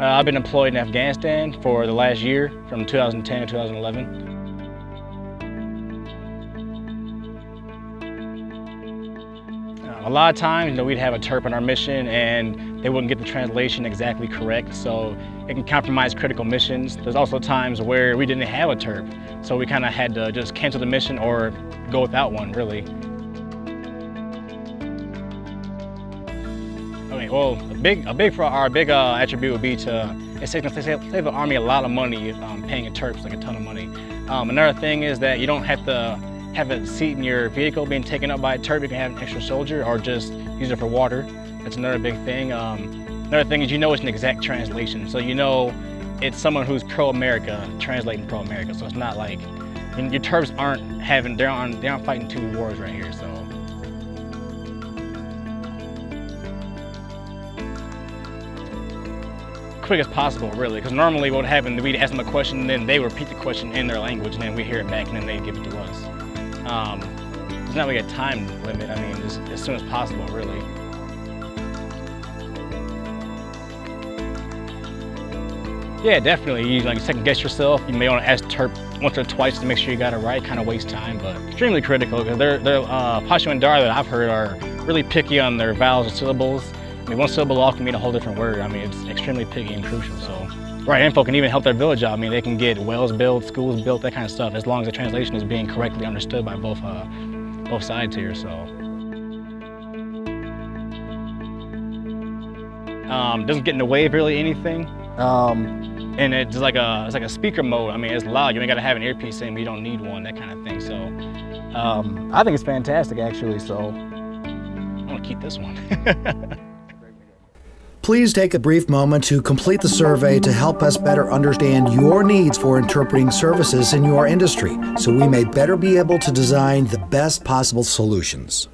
I've been employed in Afghanistan for the last year, from 2010 to 2011. A lot of times, we'd have a terp on our mission and they wouldn't get the translation exactly correct, so it can compromise critical missions. There's also times where we didn't have a terp, so we kind of had to just cancel the mission or go without one, really. Okay, well, a big attribute would be to save the Army a lot of money paying a terp, like a ton of money. Another thing is that you don't have to have a seat in your vehicle being taken up by a terp. You can have an extra soldier or just use it for water. That's another big thing. Another thing is it's an exact translation. So it's someone who's pro-America translating pro-America. So it's not like, your terps they aren't fighting two wars right here, so. Quick as possible, really, because normally what would happen, we'd ask them a question and then they would repeat the question in their language and then we hear it back and then they give it to us. There's not really a time limit. I mean, just as soon as possible, really. Yeah, definitely. You second guess yourself. You may want to ask terp once or twice to make sure you got it right. Kind of waste time, but extremely critical because Pashto-Indara that I've heard are really picky on their vowels and syllables. I mean, one syllable off can mean a whole different word. I mean, it's extremely picky and crucial. So, right info can even help their village out. I mean, they can get wells built, schools built, that kind of stuff, as long as the translation is being correctly understood by both sides here. So, doesn't get in the way of really anything. And it's like a speaker mode. I mean, it's loud. You ain't gotta have an earpiece in, but you don't need one, that kind of thing. So, I think it's fantastic, actually. So, I'm gonna keep this one. Please take a brief moment to complete the survey to help us better understand your needs for interpreting services in your industry, so we may better be able to design the best possible solutions.